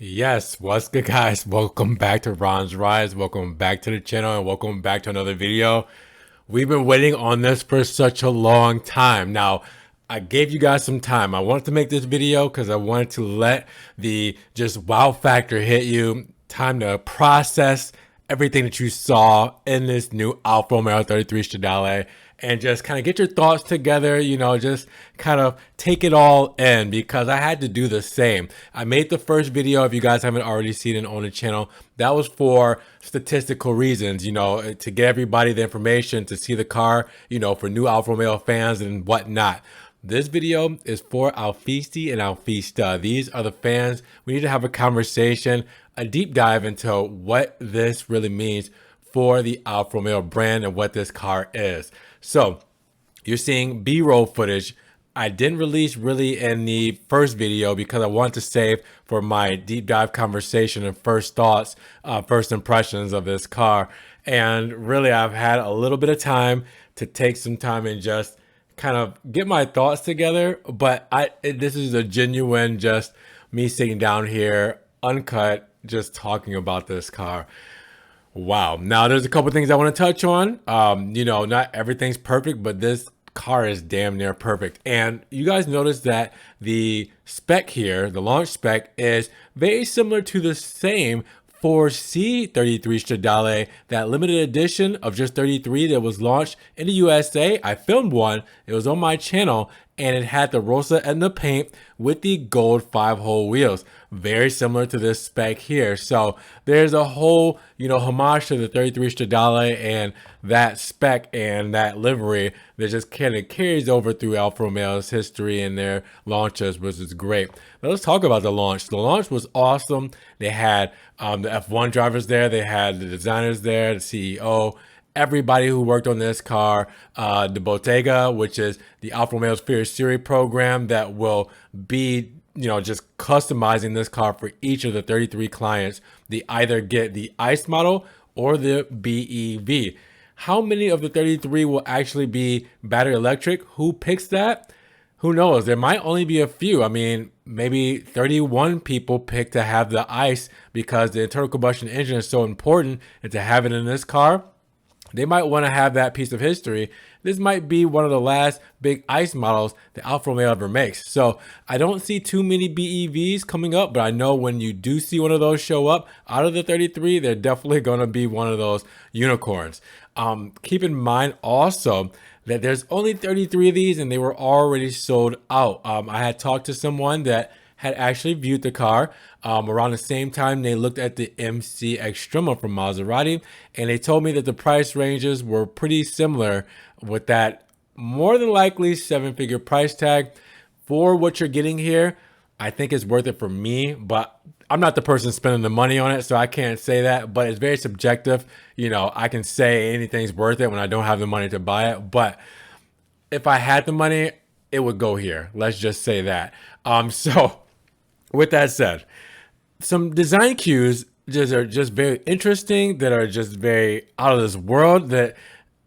Yes, what's good guys? Welcome back to Ron's Rise. Welcome back to the channel and welcome back to another video. We've been waiting on this for such a long time. Now, I gave you guys some time. I wanted to make this video because I wanted to let the just wow factor hit you. Time to process everything that you saw in this new Alfa Romeo 33 Stradale and just kind of get your thoughts together, just kind of take it all in because I had to do the same. I made the first video, if you guys haven't already seen it on the channel, that was for statistical reasons, to get everybody the information to see the car, for new Alfa Romeo fans and whatnot. This video is for Alfisti and Alfista. These are the fans. We need to have a conversation, a deep dive into what this really means for the Alfa Romeo brand and what this car is. So you're seeing B-roll footage. I didn't release really in the first video because I wanted to save for my deep dive conversation and first thoughts, first impressions of this car. And really, I've had a little bit of time to take some time and just kind of get my thoughts together. But this is a genuine, just me sitting down here, uncut, just talking about this car. Wow. Now, there's a couple things I want to touch on. Not everything's perfect, but this car is damn near perfect. And you guys notice that the spec here, the launch spec, is very similar to the same 4C33 Stradale, that limited edition of just 33 that was launched in the USA. I filmed one. It was on my channel, and it had the Rosa and the paint with the gold 5-hole wheels. Very similar to this spec here. So there's a whole, homage to the 33 Stradale and that spec and that livery that just kind of carries over through Alfa Romeo's history and their launches, which is great. Now let's talk about the launch. The launch was awesome. They had the F1 drivers there. They had the designers there, the CEO, everybody who worked on this car, the Bottega, which is the Alfa Romeo's Fear Series program that will be, just customizing this car for each of the 33 clients. They either get the ICE model or the BEV. How many of the 33 will actually be battery electric? Who picks that? Who knows? There might only be a few. I mean, maybe 31 people pick to have the ICE because the internal combustion engine is so important, and to have it in this car, they might want to have that piece of history. This might be one of the last big ICE models that Alfa Romeo ever makes. So I don't see too many BEVs coming up, but I know when you do see one of those show up out of the 33, they're definitely going to be one of those unicorns. Keep in mind also that there's only 33 of these and they were already sold out. I had talked to someone that had actually viewed the car around the same time they looked at the MC Extrema from Maserati, and they told me that the price ranges were pretty similar with that more than likely 7-figure price tag. For what you're getting here, I think it's worth it for me, but I'm not the person spending the money on it, so I can't say that, but it's very subjective. I can say anything's worth it when I don't have the money to buy it, but if I had the money, it would go here. Let's just say that. So with that said, some design cues are just very interesting, that are just very out of this world, that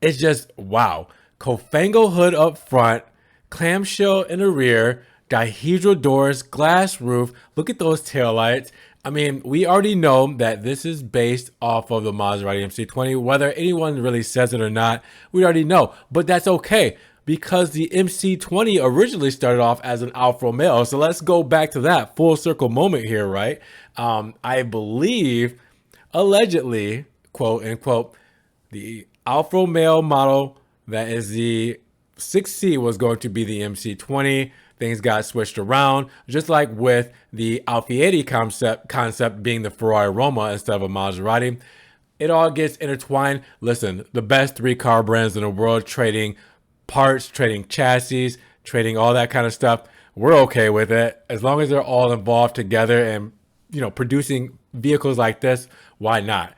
it's just wow. Cofango hood up front, clamshell in the rear, dihedral doors, glass roof. Look at those taillights. I mean, we already know that this is based off of the Maserati MC20. Whether anyone really says it or not, we already know. But that's okay, because the MC20 originally started off as an Alfa Romeo. So let's go back to that full circle moment here, right? I believe, allegedly, quote unquote, the Alfa Romeo model that is the 6C was going to be the MC20. Things got switched around, just like with the Alfieri concept being the Ferrari Roma instead of a Maserati. It all gets intertwined. Listen, the best 3 car brands in the world, trading parts, trading chassis, trading all that kind of stuff, we're okay with it as long as they're all involved together and producing vehicles like this. Why not?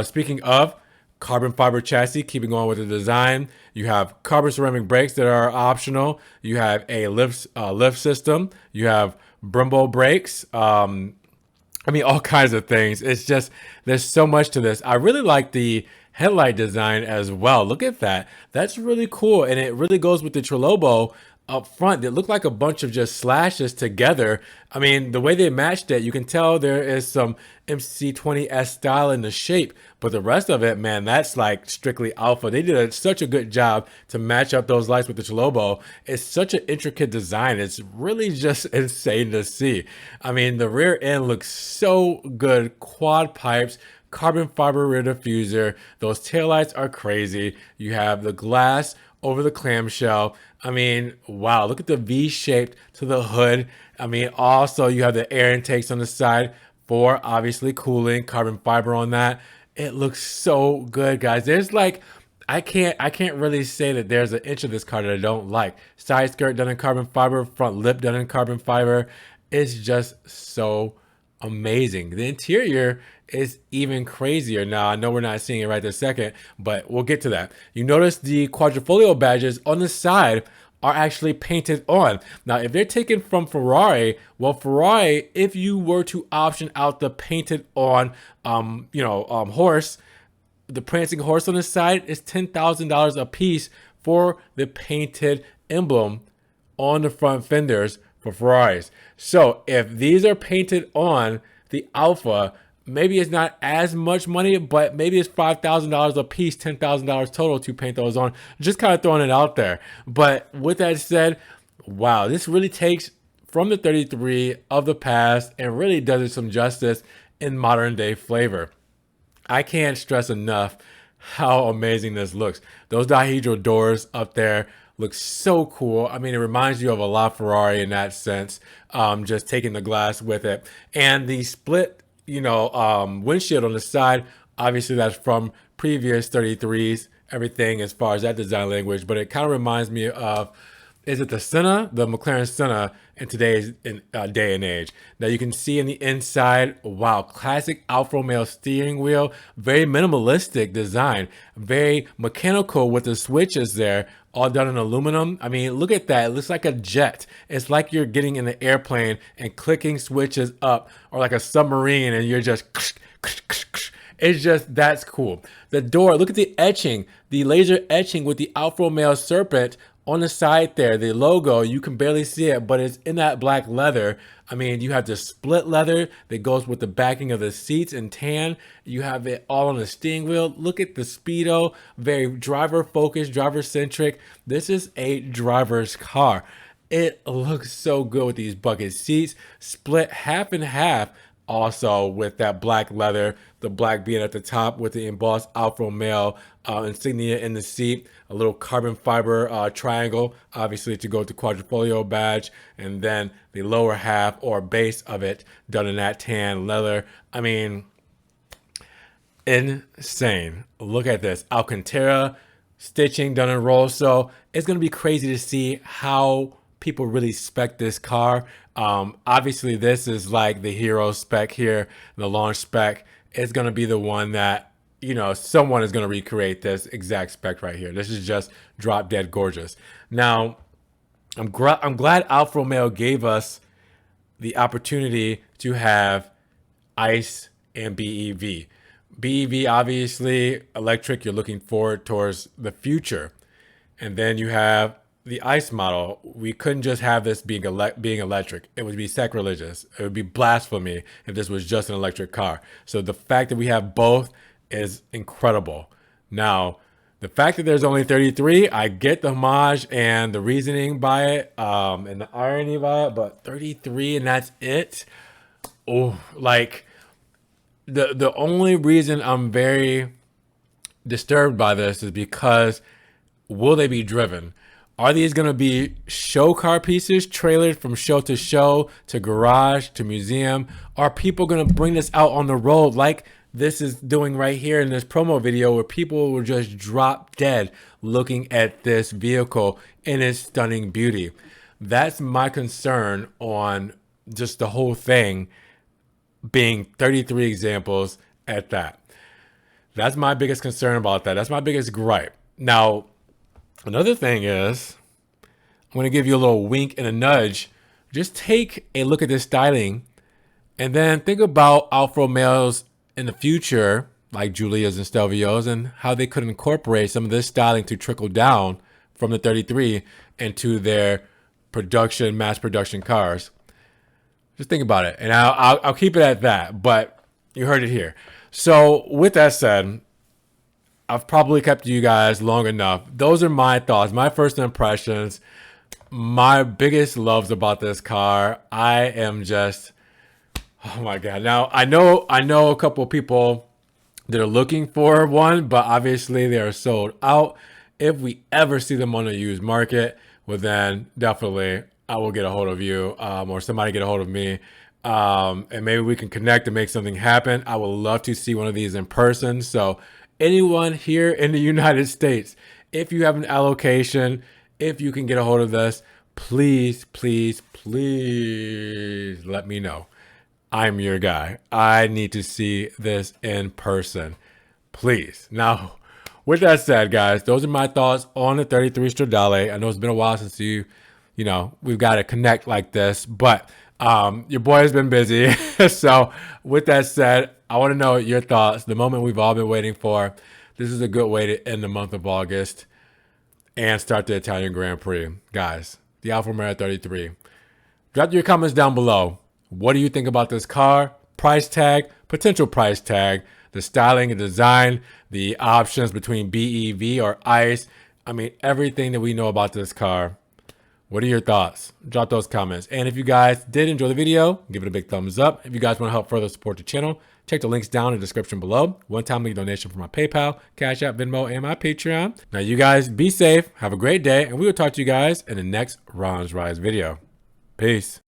Speaking of carbon fiber chassis, keeping on with the design, you have carbon ceramic brakes that are optional. You have a lift system. You have Brembo brakes. I mean, all kinds of things. It's just, there's so much to this. I really like the headlight design as well. Look at that. That's really cool. And it really goes with the Trilobo up front that look like a bunch of just slashes together. I mean, the way they matched it, you can tell there is some MC20S style in the shape, but the rest of it, man, that's like strictly Alfa. They did such a good job to match up those lights with the Chalobo. It's such an intricate design. It's really just insane to see. I mean, the rear end looks so good. Quad pipes, carbon fiber rear diffuser. Those taillights are crazy. You have the glass over the clamshell. I mean, wow, look at the V-shaped to the hood. I mean, also you have the air intakes on the side for obviously cooling, carbon fiber on that. It looks so good, guys. There's like, I can't really say that there's an inch of this car that I don't like. Side skirt done in carbon fiber, front lip done in carbon fiber. It's just so amazing. The interior is even crazier. Now, I know we're not seeing it right this second, but we'll get to that. You notice the quadrifoglio badges on the side are actually painted on. Now, if they're taken from Ferrari, well, Ferrari, if you were to option out the painted on, horse, the prancing horse on the side is $10,000 a piece for the painted emblem on the front fenders for Ferraris. So if these are painted on the Alfa, maybe it's not as much money, but maybe it's $5,000 a piece, $10,000 total to paint those on. Just kind of throwing it out there. But with that said, wow, this really takes from the 33 of the past and really does it some justice in modern day flavor. I can't stress enough how amazing this looks. Those dihedral doors up there look so cool. I mean, it reminds you of a LaFerrari in that sense, just taking the glass with it. And the split, windshield on the side, obviously that's from previous 33s, everything as far as that design language, but it kind of reminds me of, is it the Senna, the McLaren Senna in today's day and age. Now you can see in the inside, wow, classic Alfa Romeo steering wheel, very minimalistic design, very mechanical with the switches there, all done in aluminum. I mean, look at that. It looks like a jet. It's like you're getting in an airplane and clicking switches up, or like a submarine and you're just, it's just, that's cool. The door, look at the etching, the laser etching with the Alfa Romeo serpent on the side there. The logo, you can barely see it, but it's in that black leather. I mean, you have the split leather that goes with the backing of the seats in tan. You have it all on the steering wheel. Look at the Speedo, very driver focused, driver centric. This is a driver's car. It looks so good with these bucket seats, split half and half. Also with that black leather, the black being at the top with the embossed Alfa Romeo insignia in the seat, a little carbon fiber triangle, obviously to go to quadrifoglio badge, and then the lower half or base of it done in that tan leather. I mean, insane. Look at this. Alcantara stitching done in roll. So it's going to be crazy to see how people really spec this car. Obviously this is like the hero spec here, the launch spec. It's going to be the one that, someone is going to recreate this exact spec right here. This is just drop dead gorgeous. Now, I'm glad Alfa Romeo gave us the opportunity to have ICE and BEV. BEV, obviously electric, you're looking forward towards the future. And then you have the ICE model. We couldn't just have this being electric. It would be sacrilegious. It would be blasphemy if this was just an electric car. So the fact that we have both is incredible. Now, the fact that there's only 33, I get the homage and the reasoning by it, and the irony by it, but 33 and that's it. Oh, like the only reason I'm very disturbed by this is because will they be driven? Are these going to be show car pieces, trailers from show to garage to museum? Are people going to bring this out on the road like this is doing right here in this promo video, where people will just drop dead looking at this vehicle in its stunning beauty? That's my concern on just the whole thing being 33 examples at that. That's my biggest concern about that. That's my biggest gripe. Now, another thing is, I'm going to give you a little wink and a nudge. Just take a look at this styling and then think about Alfa Romeos in the future, like Giulia's and Stelvio's, and how they could incorporate some of this styling to trickle down from the 33 into their production, mass production cars. Just think about it, and I'll keep it at that. But you heard it here. So with that said, I've probably kept you guys long enough. Those are my thoughts, my first impressions, my biggest loves about this car. I am just, oh my God. Now I know a couple of people that are looking for one, but obviously they are sold out. If we ever see them on the used market, well then definitely I will get a hold of you, or somebody get a hold of me. And maybe we can connect and make something happen. I would love to see one of these in person. So anyone here in the United States, if you have an allocation, if you can get a hold of this, please, please, please let me know. I'm your guy. I need to see this in person, please. Now, with that said, guys, those are my thoughts on the 33 Stradale. I know it's been a while since we've got to connect like this, but your boy has been busy. So with that said, I want to know your thoughts, the moment we've all been waiting for. This is a good way to end the month of August and start the Italian Grand Prix. Guys, the Alfa Romeo 33. Drop your comments down below. What do you think about this car? Price tag, potential price tag, the styling and design, the options between BEV or ICE. I mean, everything that we know about this car. What are your thoughts? Drop those comments. And if you guys did enjoy the video, give it a big thumbs up. If you guys want to help further support the channel, check the links down in the description below. One-time link donation for my PayPal, Cash App, Venmo, and my Patreon. Now you guys be safe, have a great day, and we will talk to you guys in the next Ron's Rise video. Peace.